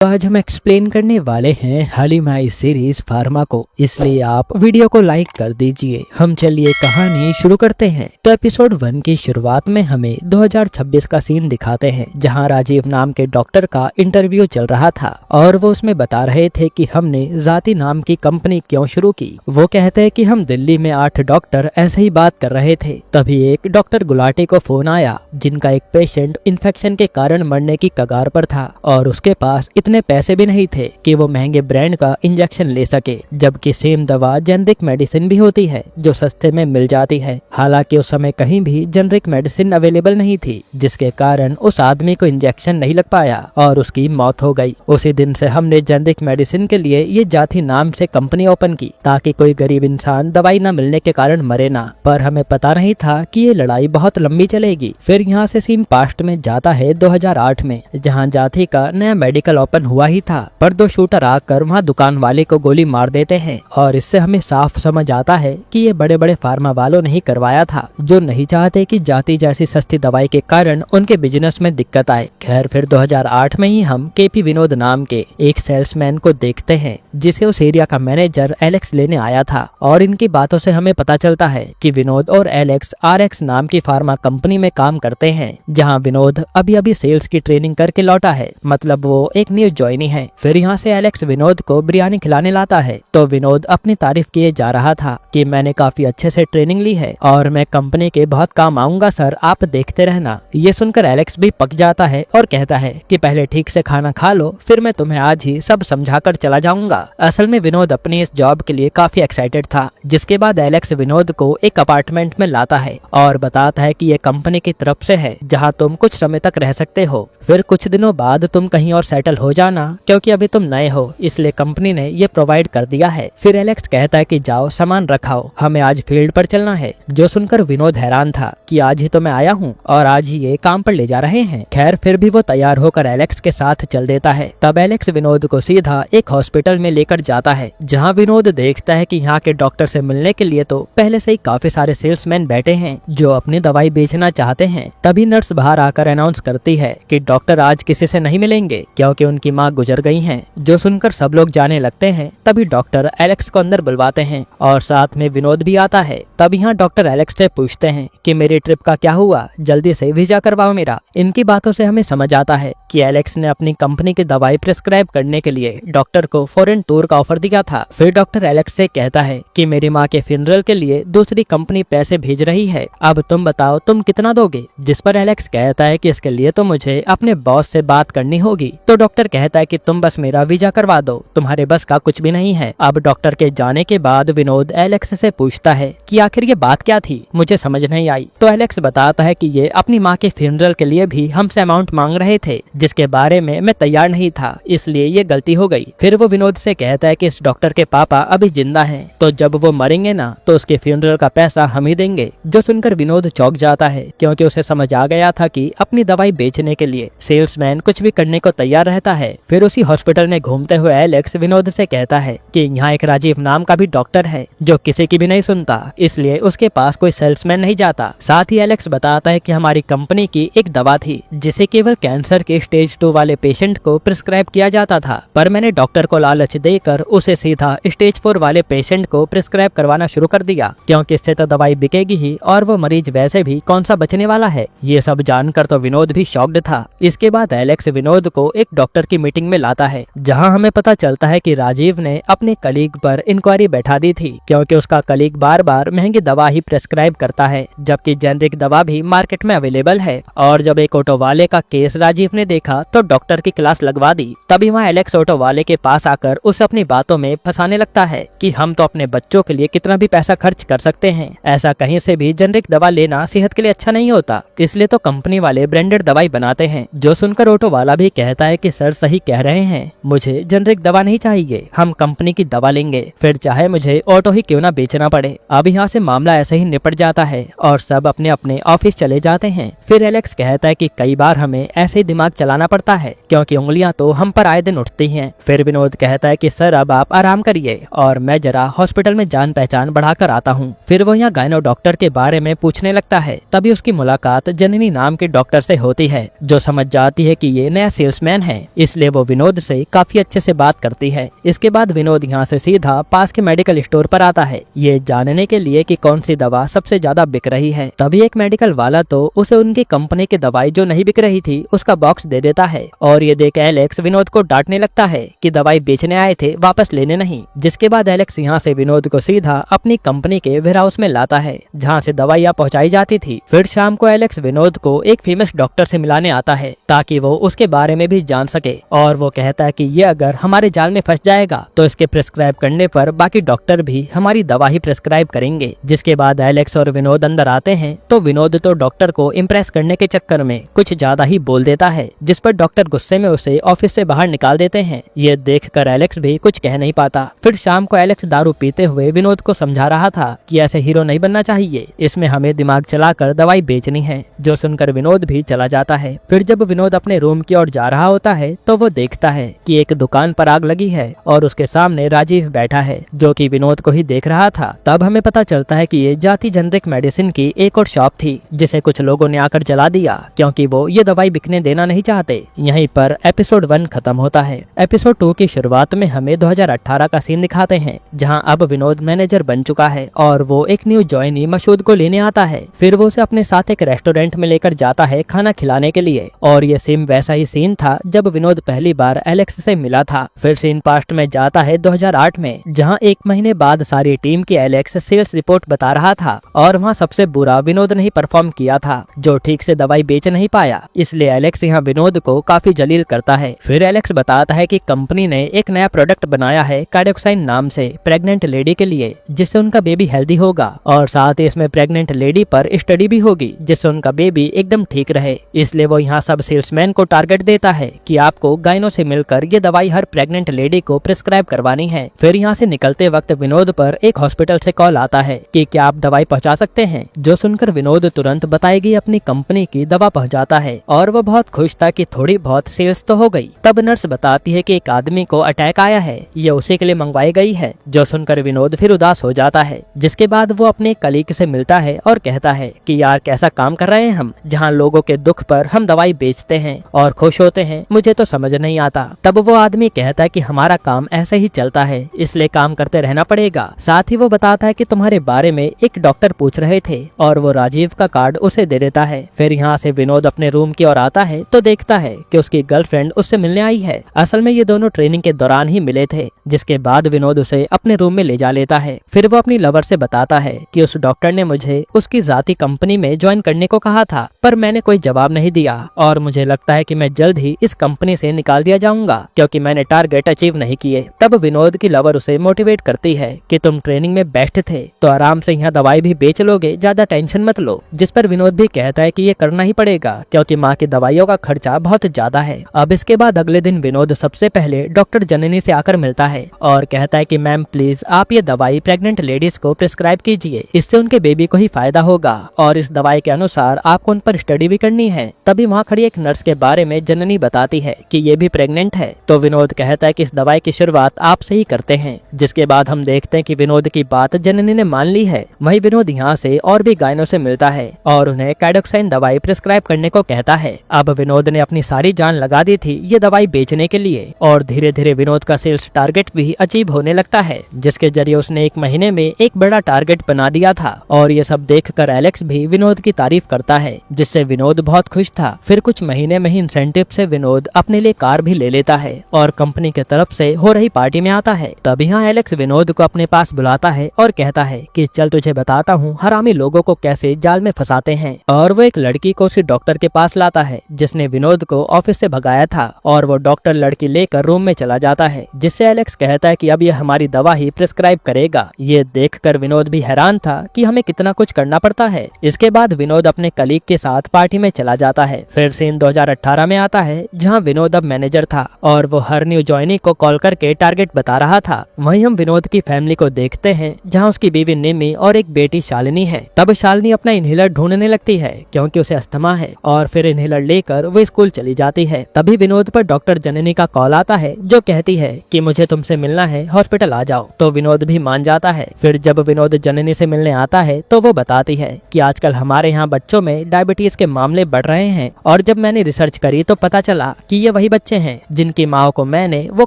तो आज हम एक्सप्लेन करने वाले हैं हलीमाई सीरीज फार्मा को, इसलिए आप वीडियो को लाइक कर दीजिए। हम चलिए कहानी शुरू करते हैं। तो एपिसोड 1 की शुरुआत में हमें 2026 का सीन दिखाते हैं, जहां राजीव नाम के डॉक्टर का इंटरव्यू चल रहा था और वो उसमें बता रहे थे कि हमने जाती नाम की कंपनी क्यों शुरू की। वो कहते हैं कि हम दिल्ली में 8 डॉक्टर ऐसे ही बात कर रहे थे, तभी एक डॉक्टर गुलाटी को फोन आया, जिनका एक पेशेंट इन्फेक्शन के कारण मरने की कगार पर था और उसके पास इतने पैसे भी नहीं थे कि वो महंगे ब्रांड का इंजेक्शन ले सके, जबकि सेम दवा जेनरिक मेडिसिन भी होती है जो सस्ते में मिल जाती है। हालांकि उस समय कहीं भी जेनरिक मेडिसिन अवेलेबल नहीं थी, जिसके कारण उस आदमी को इंजेक्शन नहीं लग पाया और उसकी मौत हो गई। उसी दिन से हमने जेनरिक मेडिसिन के लिए ये जाति नाम से कंपनी ओपन की, ताकि कोई गरीब इंसान दवाई न मिलने के कारण मरे ना। पर हमें पता नहीं था कि ये लड़ाई बहुत लंबी चलेगी। फिर यहाँ से सीन पास्ट में जाता है 2008 में, जहाँ जाति का नया मेडिकल ओपन हुआ ही था, पर 2 शूटर आकर वहाँ दुकान वाले को गोली मार देते हैं और इससे हमें साफ समझ आता है कि ये बड़े बड़े फार्मा वालों ने ही करवाया था, जो नहीं चाहते कि जाति जैसी सस्ती दवाई के कारण उनके बिजनेस में दिक्कत आए। खैर फिर 2008 में ही हम केपी विनोद नाम के एक सेल्समैन को देखते हैं, जिसे उस एरिया का मैनेजर एलेक्स लेने आया था और इनकी बातों से हमें पता चलता है कि विनोद और एलेक्स RX नाम की फार्मा कंपनी में काम करते हैं, जहाँ विनोद अभी अभी सेल्स की ट्रेनिंग करके लौटा है, मतलब वो एक न्यू ज्वाइनी है। फिर यहाँ से एलेक्स विनोद को बिरयानी खिलाने लाता है, तो विनोद अपनी तारीफ किए जा रहा था कि मैंने काफी अच्छे से ट्रेनिंग ली है और मैं कंपनी के बहुत काम आऊंगा सर, आप देखते रहना। ये सुनकर एलेक्स भी पक जाता है और कहता है कि पहले ठीक से खाना खा लो, फिर मैं तुम्हें आज ही सब समझाकर चला जाऊंगा। असल में विनोद अपनी इस जॉब के लिए काफी एक्साइटेड था। जिसके बाद एलेक्स विनोद को एक अपार्टमेंट में लाता है और बताता है कि ये कंपनी की तरफ से है, जहाँ तुम कुछ समय तक रह सकते हो, फिर कुछ दिनों बाद तुम कहीं और सेटल हो जाना, क्योंकि अभी तुम नए हो, इसलिए कंपनी ने ये प्रोवाइड कर दिया है। फिर एलेक्स कहता है कि जाओ सामान रखाओ, हमें आज फील्ड पर चलना है। जो सुनकर विनोद हैरान था कि आज ही तो मैं आया हूँ और आज ही ये काम पर ले जा रहे हैं। खैर फिर भी वो तैयार होकर एलेक्स के साथ चल देता है। तब एलेक्स विनोद को सीधा एक हॉस्पिटल में लेकर जाता है, जहाँ विनोद देखता है कि यहाँ के डॉक्टर से मिलने के लिए तो पहले से ही काफी सारे सेल्समैन बैठे हैं जो अपनी दवाई बेचना चाहते हैं। तभी नर्स बाहर आकर अनाउंस करती है कि डॉक्टर आज किसी से नहीं मिलेंगे, क्योंकि उनकी माँ गुजर गई हैं। जो सुनकर सब लोग जाने लगते हैं। तभी डॉक्टर एलेक्स को अंदर बुलवाते हैं और साथ में विनोद भी आता है। तब यहाँ डॉक्टर एलेक्स से पूछते हैं कि मेरी ट्रिप का क्या हुआ, जल्दी से वीजा करवाओ मेरा। इनकी बातों से हमें समझ आता है कि एलेक्स ने अपनी कंपनी की दवाई प्रिस्क्राइब करने के लिए डॉक्टर को फॉरेन टूर का ऑफर दिया था। फिर डॉक्टर एलेक्स से कहता है कि मेरी माँ के फ्यूनरल के लिए दूसरी कंपनी पैसे भेज रही है, अब तुम बताओ तुम कितना दोगे। जिस पर एलेक्स कहता है कि इसके लिए तो मुझे अपने बॉस से बात करनी होगी। तो डॉक्टर कहता है कि तुम बस मेरा वीजा करवा दो, तुम्हारे बस का कुछ भी नहीं है। अब डॉक्टर के जाने के बाद विनोद एलेक्स से पूछता है कि आखिर ये बात क्या थी, मुझे समझ नहीं आई। तो एलेक्स बताता है कि ये अपनी माँ के फ्यूनरल के लिए भी हमसे अमाउंट मांग रहे थे, जिसके बारे में मैं तैयार नहीं था, इसलिए ये गलती हो गई। फिर वो विनोद से कहता है कि इस डॉक्टर के पापा अभी जिंदा हैं, तो जब वो मरेंगे ना तो उसके फ्यूनरल का पैसा हम ही देंगे। जो सुनकर विनोद चौंक जाता है, क्योंकि उसे समझ आ गया था कि अपनी दवाई बेचने के लिए सेल्समैन कुछ भी करने को तैयार रहता है। फिर उसी हॉस्पिटल में घूमते हुए एलेक्स विनोद से कहता है कि यहाँ एक राजीव नाम का भी डॉक्टर है जो किसी की भी नहीं सुनता, इसलिए उसके पास कोई सेल्समैन नहीं जाता। साथ ही एलेक्स बताता है कि हमारी कंपनी की एक दवा थी जिसे केवल कैंसर के स्टेज 2 वाले पेशेंट को प्रिस्क्राइब किया जाता था, पर मैंने डॉक्टर को लालच देकर उसे सीधा स्टेज 4 वाले पेशेंट को प्रिस्क्राइब करवाना शुरू कर दिया, क्योंकि इससे तो दवाई बिकेगी ही और वो मरीज वैसे भी कौन सा बचने वाला है। ये सब जानकर तो विनोद भी शॉक्ड था। इसके बाद एलेक्स विनोद को एक डॉक्टर की मीटिंग में लाता है, जहां हमें पता चलता है कि राजीव ने अपने कलीग पर इंक्वायरी बैठा दी थी, क्योंकि उसका कलीग बार बार महंगी दवा ही प्रेस्क्राइब करता है, जबकि जेनरिक दवा भी मार्केट में अवेलेबल है। और जब एक ऑटो वाले का केस राजीव ने देखा तो डॉक्टर की क्लास लगवा दी। तभी वहाँ एलेक्स ऑटो वाले के पास आकर उसे अपनी बातों में फंसाने लगता है कि हम तो अपने बच्चों के लिए कितना भी पैसा खर्च कर सकते हैं, ऐसा कहीं से भी जेनरिक दवा लेना सेहत के लिए अच्छा नहीं होता, इसलिए तो कंपनी वाले ब्रांडेड दवाई बनाते हैं। जो सुनकर ऑटो वाला भी कहता है कि सर सही कह रहे हैं, मुझे जेनरिक दवा नहीं चाहिए, हम कंपनी की दवा लेंगे, फिर चाहे मुझे ऑटो ही क्यों ना बेचना पड़े। अब यहाँ से मामला ऐसे ही निपट जाता है और सब अपने अपने ऑफिस चले जाते हैं। फिर एलेक्स कहता है कि कई बार हमें ऐसे ही दिमाग चलाना पड़ता है, क्योंकि उंगलियां तो हम पर आए दिन उठती हैं। फिर विनोद कहता है कि सर अब आप आराम करिए और मैं जरा हॉस्पिटल में जान पहचान बढ़ाकर आता हूँ। फिर वो यहाँ गायनो डॉक्टर के बारे में पूछने लगता है। तभी उसकी मुलाकात जननी नाम के डॉक्टर से होती है, जो समझ जाती है कि ये नया सेल्समैन है, इसलिए वो विनोद से काफी अच्छे से बात करती है। इसके बाद विनोद यहाँ से सीधा पास के मेडिकल स्टोर पर आता है, ये जानने के लिए कि कौन सी दवा सबसे ज्यादा बिक रही है। तभी एक मेडिकल वाला तो उसे उनकी कंपनी की दवाई जो नहीं बिक रही थी उसका बॉक्स दे देता है, और ये देख एलेक्स विनोद को डांटने लगता है कि दवाई बेचने आए थे, वापस लेने नहीं। जिसके बाद एलेक्स यहाँ से विनोद को सीधा अपनी कंपनी के वेयर हाउस में लाता है, जहाँ से दवाइयाँ पहुँचाई जाती थी। फिर शाम को एलेक्स विनोद को एक फेमस डॉक्टर से मिलाने आता है ताकि वो उसके बारे में भी जान सके, और वो कहता है कि ये अगर हमारे जाल में फंस जाएगा तो इसके प्रिस्क्राइब करने पर बाकी डॉक्टर भी हमारी दवा ही प्रिस्क्राइब करेंगे। जिसके बाद एलेक्स और विनोद अंदर आते हैं तो विनोद तो डॉक्टर को इम्प्रेस करने के चक्कर में कुछ ज्यादा ही बोल देता है, जिस पर डॉक्टर गुस्से में उसे ऑफिस से बाहर निकाल देते हैं। ये देखकर एलेक्स भी कुछ कह नहीं पाता। फिर शाम को एलेक्स दारू पीते हुए विनोद को समझा रहा था कि ऐसे हीरो नहीं बनना चाहिए, इसमें हमें दिमाग चलाकर दवाई बेचनी है, जो सुनकर विनोद भी चला जाता है। फिर जब विनोद अपने रूम की ओर जा रहा होता है तो वो देखता है कि एक दुकान पर आग लगी है और उसके सामने राजीव बैठा है, जो कि विनोद को ही देख रहा था। तब हमें पता चलता है कि ये जाति जेनरिक मेडिसिन की एक और शॉप थी, जिसे कुछ लोगों ने आकर जला दिया क्योंकि वो ये दवाई बिकने देना नहीं चाहते। यहीं पर एपिसोड 1 खत्म होता है। एपिसोड 2 की शुरुआत में हमें 2018 का सीन दिखाते हैं, जहां अब विनोद मैनेजर बन चुका है और वो एक न्यू जॉइनी मसूद को लेने आता है। फिर वो उसे अपने साथ एक रेस्टोरेंट में लेकर जाता है खाना खिलाने के लिए, और ये सेम वैसा ही सीन था जब विनोद पहली बार एलेक्स से मिला था। फिर सीन पास्ट में जाता है 2008 में, जहां 1 महीने बाद सारी टीम की एलेक्स सेल्स रिपोर्ट बता रहा था, और वहां सबसे बुरा विनोद ने ही परफॉर्म किया था, जो ठीक से दवाई बेच नहीं पाया। इसलिए एलेक्स यहाँ विनोद को काफी जलील करता है। फिर एलेक्स बताता है कि कंपनी ने एक नया प्रोडक्ट बनाया है कार्डियोक्साइन नाम से प्रेग्नेंट लेडी के लिए, जिससे उनका बेबी हेल्दी होगा, और साथ ही इसमें प्रेग्नेंट लेडी पर स्टडी भी होगी जिससे उनका बेबी एकदम ठीक रहे। इसलिए वो यहाँ सब सेल्समैन को टारगेट देता है कि आपको गायनों से मिलकर ये दवाई हर प्रेग्नेंट लेडी को प्रिस्क्राइब करवानी है। फिर यहाँ से निकलते वक्त विनोद पर एक हॉस्पिटल से कॉल आता है कि क्या आप दवाई पहुँचा सकते हैं, जो सुनकर विनोद तुरंत बताई गई अपनी कंपनी की दवा पहुँचाता है, और वो बहुत खुश था कि थोड़ी बहुत सेल्स तो हो गई। तब नर्स बताती है कि एक आदमी को अटैक आया है, ये उसी के लिए मंगवाई गई है, जो सुनकर विनोद फिर उदास हो जाता है। जिसके बाद वो अपने कलीग से मिलता है और कहता है कि यार कैसा काम कर रहे हैं हम, जहाँ लोगों के दुख पर हम दवाई बेचते हैं और खुश होते हैं, मुझे तो समझ नहीं आता। तब वो आदमी कहता है कि हमारा काम ऐसे ही चलता है, इसलिए काम करते रहना पड़ेगा। साथ ही वो बताता है कि तुम्हारे बारे में एक डॉक्टर पूछ रहे थे, और वो राजीव का कार्ड उसे दे देता है। फिर यहाँ से विनोद अपने रूम की ओर आता है तो देखता है कि उसकी गर्लफ्रेंड उससे मिलने आई है। असल में ये दोनों ट्रेनिंग के दौरान ही मिले थे। जिसके बाद विनोद उसे अपने रूम में ले जा लेता है। फिर वो अपनी लवर से बताता है कि उस डॉक्टर ने मुझे उसकी जाती कंपनी में ज्वाइन करने को कहा था, पर मैंने कोई जवाब नहीं दिया, और मुझे लगता है कि मैं जल्द ही इस कंपनी से निकाल दिया जाऊंगा क्योंकि मैंने टारगेट अचीव नहीं किए। तब विनोद की लवर उसे मोटिवेट करती है कि तुम ट्रेनिंग में बेस्ट थे तो आराम से यहाँ दवाई भी बेच लोगे, ज्यादा टेंशन मत लो। जिस पर विनोद भी कहता है कि ये करना ही पड़ेगा क्योंकि माँ की दवाइयों का खर्चा बहुत ज्यादा है। अब इसके बाद अगले दिन विनोद सबसे पहले डॉक्टर जननी से आकर मिलता है और कहता है कि मैम प्लीज आप ये दवाई प्रेग्नेंट लेडीज को प्रिस्क्राइब कीजिए, इससे उनके बेबी को ही फायदा होगा, और इस दवाई के अनुसार आपको उन पर स्टडी भी करनी है। तभी वहाँ खड़ी एक नर्स के बारे में जननी बताती है कि ये भी प्रेग्नेंट है। तो विनोद कहता है कि इस दवाई की शुरुआत आप से ही करते हैं। जिसके बाद हम देखते हैं कि विनोद की बात जननी ने मान ली है। वही विनोद यहाँ से और भी गायनों से मिलता है और उन्हें कार्डियोक्साइन दवाई प्रिस्क्राइब करने को कहता है। अब विनोद ने अपनी सारी जान लगा दी थी ये दवाई बेचने के लिए, और धीरे धीरे विनोद का सेल्स टारगेट भी अचीव होने लगता है, जिसके जरिए उसने 1 महीने में एक बड़ा टारगेट बना दिया था। और ये सब देखकर एलेक्स भी विनोद की तारीफ करता है, जिससे विनोद बहुत खुश था। फिर कुछ महीने में ही इंसेंटिव से विनोद अपने लिए कार भी ले लेता है और कंपनी की तरफ से हो रही पार्टी में आता है। तब यहाँ एलेक्स विनोद को अपने पास बुलाता है और कहता है कि चल तुझे बताता हूँ हरामी लोगों को कैसे जाल में फंसाते हैं। और वो एक लड़की को उसी डॉक्टर के पास लाता है जिसने विनोद को ऑफिस से भगाया था, और वो डॉक्टर लड़की लेकर रूम में चला जाता है, जिससे एलेक्स कहता है कि अब ये हमारी दवा ही प्रिस्क्राइब करेगा। ये देखकर विनोद भी हैरान था कि हमें कितना कुछ करना पड़ता है। इसके बाद विनोद अपने कलीग के साथ पार्टी में चला जाता है। फिर सीन 2018 में आता है जहाँ विनोद अब मैनेजर था और वो हर न्यू ज्वाइनी को कॉल करके टारगेट बता रहा था। वहीं हम विनोद की फैमिली को देखते हैं जहाँ उसकी बीवी निमी और एक बेटी शालिनी है। तब शालिनी अपना इनहेलर ढूंढने लगती है क्योंकि उसे अस्थमा है, और फिर इनहेलर लेकर वो स्कूल चली जाती है। तभी विनोद पर डॉक्टर जननी का कॉल आता है जो कहती है कि मुझे तुमसे मिलना है, हॉस्पिटल आ जाओ। तो विनोद भी मान जाता है। फिर जब विनोद जननी से मिलने आता है तो वो बताती है कि आजकल हमारे यहाँ बच्चों में डायबिटीज के मामले बढ़ रहे हैं, और जब मैंने रिसर्च करी तो पता चला कि ये वही बच्चे हैं जिनकी माँ को मैंने वो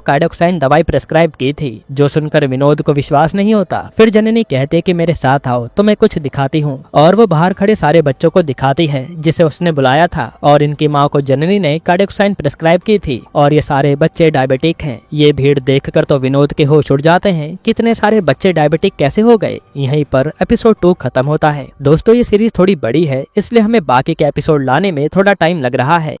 कार्डियोक्साइन दवाई प्रेस्क्राइब की थी। जो सुनकर विनोद को विश्वास नहीं होता। फिर जननी कहते कि मेरे साथ आओ तो मैं कुछ दिखाती हूँ, और वो बाहर खड़े सारे बच्चों को दिखाती है जिसे उसने बुलाया था। और इनकी माँ को जननी ने कार्डियोक्साइन प्रेस्क्राइब की थी और ये सारे बच्चे डायबिटिक हैं। ये भीड़ देखकर तो विनोद के होश उड़ जाते हैं, कितने सारे बच्चे डायबिटिक कैसे हो गए। यहीं पर एपिसोड 2 खत्म होता है। दोस्तों ये सीरीज थोड़ी बड़ी है, इसलिए हमें बाकी के एपिसोड लाने में थोड़ा टाइम लग रहा है।